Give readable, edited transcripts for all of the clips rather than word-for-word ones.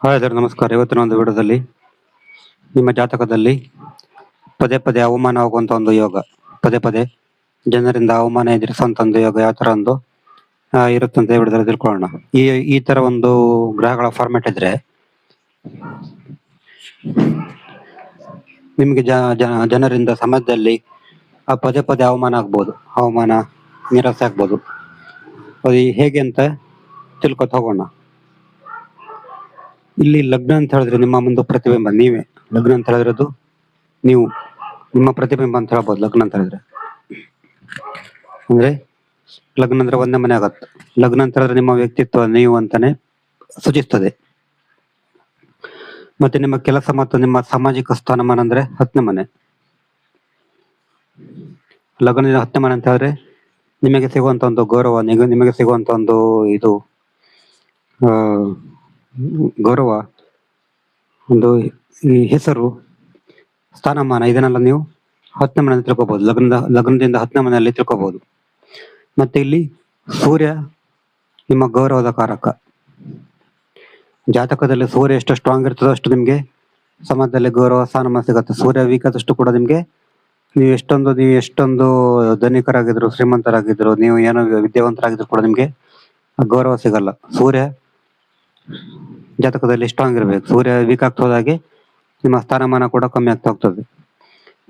Hi sir, ನಮಸ್ಕಾರ. ಇವತ್ತಿನ ಒಂದು ವಿಡಿಯೋದಲ್ಲಿ ನಿಮ್ಮ ಜಾತಕದಲ್ಲಿ ಪದೇ ಪದೇ ಅವಮಾನ ಆಗುವಂತ ಒಂದು ಯೋಗ, ಪದೇ ಪದೇ ಜನರಿಂದ ಅವಮಾನ ಎದುರಿಸುವಂತ ಒಂದು ಯೋಗ ಯಾವ ತರ ಒಂದು ಇರುತ್ತಂತ ವಿಡಿಯೋದಲ್ಲಿ ತಿಳ್ಕೊಳ್ಳೋಣ. ಈ ತರ ಒಂದು ಗ್ರಹಗಳ ಫಾರ್ಮೆಟ್ ಇದ್ರೆ ನಿಮಗೆ ಜನರಿಂದ ಸಮಾಜದಲ್ಲಿ ಪದೇ ಪದೇ ಅವಮಾನ ಆಗ್ಬೋದು, ಅವಮಾನ ನಿರಾಸೆ ಆಗ್ಬೋದು. ಅದು ಹೇಗೆ ಅಂತ ತಿಳ್ಕೊತ ಹೋಗೋಣ. ಇಲ್ಲಿ ಲಗ್ನ ಅಂತ ಹೇಳಿದ್ರೆ ನಿಮ್ಮ ಮುಂದೆ ಪ್ರತಿಬಿಂಬ ನೀವೇ. ಲಗ್ನ ಅಂತ ಹೇಳಿರೋದು ನೀವು, ನಿಮ್ಮ ಪ್ರತಿಬಿಂಬ ಅಂತ ಹೇಳ್ಬೋದು. ಲಗ್ನ ಅಂತ ಹೇಳಿದ್ರೆ ಅಂದ್ರೆ ಲಗ್ನ ಅಂದ್ರೆ ಒಂದೇ ಮನೆ ಆಗತ್ತೆ. ಲಗ್ನ ಅಂತ ಹೇಳಿದ್ರೆ ನಿಮ್ಮ ವ್ಯಕ್ತಿತ್ವ ನೀವು ಅಂತಾನೆ ಸೂಚಿಸ್ತದೆ. ಮತ್ತೆ ನಿಮ್ಮ ಕೆಲಸ ಮತ್ತು ನಿಮ್ಮ ಸಾಮಾಜಿಕ ಸ್ಥಾನಮಾನ ಅಂದ್ರೆ 10ನೇ ಮನೆ. ಲಗ್ನದಿಂದ 10ನೇ ಮನೆ ಅಂತ ಹೇಳಿದ್ರೆ ನಿಮಗೆ ಸಿಗುವಂತ ಒಂದು ಗೌರವ, ನಿಮಗೆ ಸಿಗುವಂತ ಒಂದು ಇದು ಗೌರವ, ಒಂದು ಈ ಹೆಸರು, ಸ್ಥಾನಮಾನ, ಇದನ್ನೆಲ್ಲ ನೀವು 10ನೇ ಮನೆಯಲ್ಲಿ ತಿಳ್ಕೊಬಹುದು. ಲಗ್ನದಿಂದ 10ನೇ ಮನೆಯಲ್ಲಿ ತಿಳ್ಕೊಬಹುದು. ಮತ್ತೆ ಇಲ್ಲಿ ಸೂರ್ಯ ನಿಮ್ಮ ಗೌರವದ ಕಾರಕ. ಜಾತಕದಲ್ಲಿ ಸೂರ್ಯ ಎಷ್ಟು ಸ್ಟ್ರಾಂಗ್ ಇರ್ತದೋ ಅಷ್ಟು ನಿಮ್ಗೆ ಸಮಾಜದಲ್ಲಿ ಗೌರವ, ಸ್ಥಾನಮಾನ ಸಿಗುತ್ತೆ. ಸೂರ್ಯ ವೀಕ್ ಆದಷ್ಟು ಕೂಡ ನಿಮ್ಗೆ ನೀವು ಎಷ್ಟೊಂದು ಧನಿಕರಾಗಿದ್ರು, ಶ್ರೀಮಂತರಾಗಿದ್ರು, ನೀವು ಏನೋ ವಿದ್ಯಾವಂತರಾಗಿದ್ರು ಕೂಡ ನಿಮ್ಗೆ ಗೌರವ ಸಿಗಲ್ಲ. ಸೂರ್ಯ ಜಾತಕದಲ್ಲಿ ಸ್ಟ್ರಾಂಗ್ ಇರ್ಬೇಕು. ಸೂರ್ಯ ವೀಕ್ ಆಗ್ತಾ ಹೋದಾಗೆ ನಿಮ್ಮ ಸ್ಥಾನಮಾನ ಕೂಡ ಕಮ್ಮಿ ಆಗ್ತಾ ಹೋಗ್ತದೆ.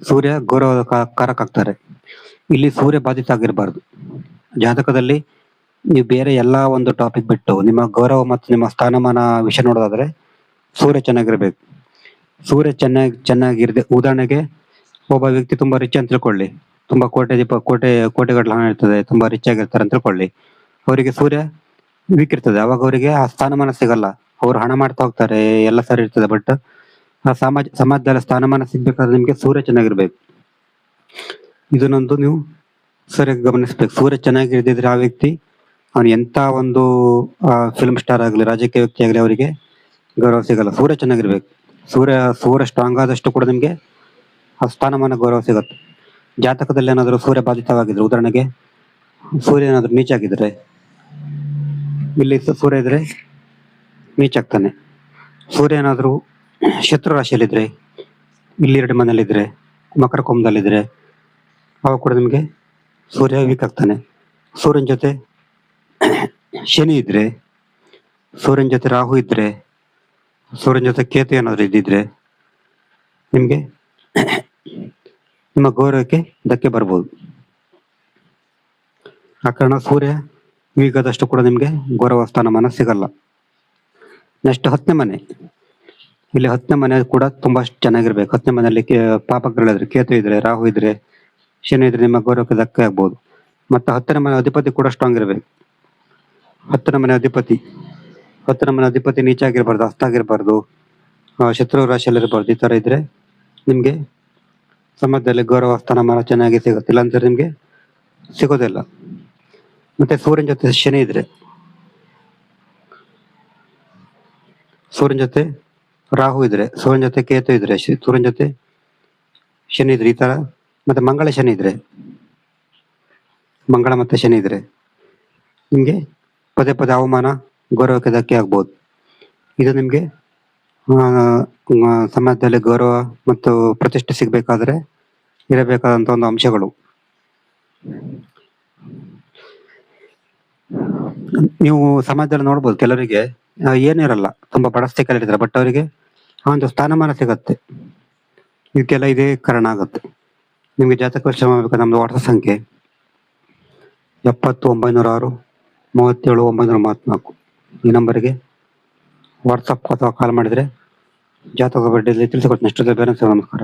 ಸೂರ್ಯ ಗೌರವದ ಕಾರಕ ಆಗ್ತಾರೆ. ಇಲ್ಲಿ ಸೂರ್ಯ ಬಾಧಿತ ಆಗಿರಬಾರ್ದು. ಜಾತಕದಲ್ಲಿ ನೀವು ಬೇರೆ ಎಲ್ಲಾ ಒಂದು ಟಾಪಿಕ್ ಬಿಟ್ಟು ನಿಮ್ಮ ಗೌರವ ಮತ್ತು ನಿಮ್ಮ ಸ್ಥಾನಮಾನ ವಿಷಯ ನೋಡೋದಾದ್ರೆ ಸೂರ್ಯ ಚೆನ್ನಾಗಿರ್ಬೇಕು. ಸೂರ್ಯ ಚೆನ್ನಾಗಿರದೆ, ಉದಾಹರಣೆಗೆ ಒಬ್ಬ ವ್ಯಕ್ತಿ ತುಂಬಾ ರಿಚ್ ಅಂತ ತಿಳ್ಕೊಳ್ಳಿ, ತುಂಬಾ ಕೋಟೆಗಟ್ಟಲೆ ಹಣ ಇರ್ತದೆ, ತುಂಬಾ ರಿಚ್ ಆಗಿರ್ತಾರೆ ಅಂತ ತಿಳ್ಕೊಳ್ಳಿ. ಅವರಿಗೆ ಸೂರ್ಯ ವೀಕ್ ಇರ್ತದೆ. ಅವಾಗ ಅವರಿಗೆ ಆ ಸ್ಥಾನಮಾನ ಸಿಗಲ್ಲ. ಅವ್ರು ಹಣ ಮಾಡ್ತಾ ಹೋಗ್ತಾರೆ, ಎಲ್ಲ ಸರಿ ಇರ್ತದೆ. ಬಟ್ ಆ ಸಮಾಜದಲ್ಲಿ ಸ್ಥಾನಮಾನ ಸಿಗ್ಬೇಕಾದ್ರೆ ನಿಮ್ಗೆ ಸೂರ್ಯ ಚೆನ್ನಾಗಿರ್ಬೇಕು. ಇದನ್ನೊಂದು ನೀವು ಸರಿಯಾಗಿ ಗಮನಿಸ್ಬೇಕು. ಸೂರ್ಯ ಚೆನ್ನಾಗಿರ್ದಿದ್ರೆ ಆ ವ್ಯಕ್ತಿ, ಅವನು ಎಂತ ಒಂದು ಫಿಲ್ಮ್ ಸ್ಟಾರ್ ಆಗ್ಲಿ, ರಾಜಕೀಯ ವ್ಯಕ್ತಿ ಆಗ್ಲಿ, ಅವರಿಗೆ ಗೌರವ ಸಿಗಲ್ಲ. ಸೂರ್ಯ ಚೆನ್ನಾಗಿರ್ಬೇಕು. ಸೂರ್ಯ ಸ್ಟ್ರಾಂಗ್ ಆದಷ್ಟು ಕೂಡ ನಿಮ್ಗೆ ಆ ಸ್ಥಾನಮಾನ, ಗೌರವ ಸಿಗುತ್ತೆ. ಜಾತಕದಲ್ಲಿ ಏನಾದ್ರು ಸೂರ್ಯ ಬಾಧಿತವಾಗಿದ್ರೆ, ಉದಾಹರಣೆಗೆ ಸೂರ್ಯ ಏನಾದ್ರು ನೀಚಾಗಿದ್ರೆ, ಇಲ್ಲಿ ಸೂರ್ಯ ಇದ್ರೆ ನೀಚಾಗ್ತಾನೆ. ಸೂರ್ಯ ಏನಾದ್ರು ಶತ್ರು ರಾಶಿಯಲ್ಲಿದ್ರೆ, ಇಲ್ಲಿ 2 ಮನೆಯಲ್ಲಿದ್ರೆ, ಮಕರ ಕುಂಭದಲ್ಲಿದ್ರೆ, ಅವಾಗ ಕೂಡ ನಿಮ್ಗೆ ಸೂರ್ಯ ವೀಕ್ ಆಗ್ತಾನೆ. ಸೂರ್ಯನ ಜೊತೆ ಶನಿ ಇದ್ರೆ, ಸೂರ್ಯನ ಜೊತೆ ರಾಹು ಇದ್ರೆ, ಸೂರ್ಯನ ಜೊತೆ ಕೇತು ಏನಾದ್ರು ಇದ್ದಿದ್ರೆ ನಿಮ್ಗೆ ನಿಮ್ಮ ಗೌರವಕ್ಕೆ ಧಕ್ಕೆ ಬರ್ಬೋದು. ಆ ಕಾರಣ ಸೂರ್ಯ ವೀಕ್ ಆದಷ್ಟು ಕೂಡ ನಿಮ್ಗೆ ಗೌರವ, ಸ್ಥಾನಮಾನ ಸಿಗಲ್ಲ. ನೆಕ್ಸ್ಟ್ 10ನೇ ಮನೆ. ಇಲ್ಲಿ 10ನೇ ಮನೆ ಕೂಡ ತುಂಬಾ ಚೆನ್ನಾಗಿರ್ಬೇಕು. 10ನೇ ಮನೆಯಲ್ಲಿ ಪಾಪಗ್ರಹಗಳಿದ್ರೆ, ಕೇತು ಇದ್ರೆ, ರಾಹು ಇದ್ರೆ, ಶನಿ ಇದ್ರೆ ನಿಮ್ಮ ಗೌರವಕ್ಕೆ ಧಕ್ಕೆ ಆಗ್ಬೋದು. ಮತ್ತೆ 10ನೇ ಮನೆ ಅಧಿಪತಿ ಕೂಡ ಸ್ಟ್ರಾಂಗ್ ಇರ್ಬೇಕು. 10ನೇ ಮನೆ ಅಧಿಪತಿ ನೀಚ ಆಗಿರ್ಬಾರ್ದು, ಅಸ್ತಾಗಿರ್ಬಾರ್ದು, ಶತ್ರು ರಾಶಿಯಲ್ಲಿ ಇರಬಾರ್ದು. ಈ ತರ ಇದ್ರೆ ನಿಮ್ಗೆ ಸಮಾಜದಲ್ಲಿ ಗೌರವ, ಸ್ಥಾನಮಾನ ಚೆನ್ನಾಗಿ ಸಿಗುತ್ತೆ. ಇಲ್ಲ ಅಂದ್ರೆ ನಿಮ್ಗೆ ಸಿಗೋದಿಲ್ಲ. ಮತ್ತೆ ಸೂರ್ಯನ ಜೊತೆ ಶನಿ ಇದ್ರೆ, ಸೂರ್ಯನ ಜೊತೆ ರಾಹು ಇದ್ರೆ, ಸೂರ್ಯನ ಜೊತೆ ಕೇತು ಇದ್ರೆ, ಸೂರ್ಯನ ಜೊತೆ ಶನಿ ಇದ್ರೆ, ಈ ತರ. ಮತ್ತೆ ಮಂಗಳ ಮತ್ತೆ ಶನಿ ಇದ್ರೆ ನಿಮ್ಗೆ ಪದೇ ಪದೇ ಅವಮಾನ, ಗೌರವಕ್ಕೆ ಧಕ್ಕೆ ಆಗ್ಬೋದು. ಇದು ನಿಮ್ಗೆ ಸಮಾಜದಲ್ಲಿ ಗೌರವ ಮತ್ತು ಪ್ರತಿಷ್ಠೆ ಸಿಗ್ಬೇಕಾದ್ರೆ ಇರಬೇಕಾದಂತ ಒಂದು ಅಂಶಗಳು. ನೀವು ಸಮಾಜದಲ್ಲಿ ನೋಡ್ಬೋದು, ಕೆಲವರಿಗೆ ಏನಿರಲ್ಲ, ತುಂಬಾ ಬಡಸ್ತಿ ಕೆಲರಿದ್ದಾರೆ, ಬಟ್ ಅವರಿಗೆ ಆ ಒಂದು ಸ್ಥಾನಮಾನ ಸಿಗತ್ತೆ. ಇದಕ್ಕೆಲ್ಲ ಇದೇ ಕಾರಣ ಆಗುತ್ತೆ. ನಿಮ್ಗೆ ಜಾತಕ ಶ್ರಮ ಬೇಕಾದ್ರೆ ನಮ್ದು ವಾಟ್ಸಪ್ ಸಂಖ್ಯೆ 70906 37 934. ಈ ನಂಬರ್ಗೆ ವಾಟ್ಸಪ್ ಅಥವಾ ಕಾಲ್ ಮಾಡಿದ್ರೆ ಜಾತಕ ಬಗ್ಗೆ ತಿಳಿಸಿಕೊಡ್ತೀನಿ. ಎಷ್ಟು ಬೇರೆ. ನಮಸ್ಕಾರ.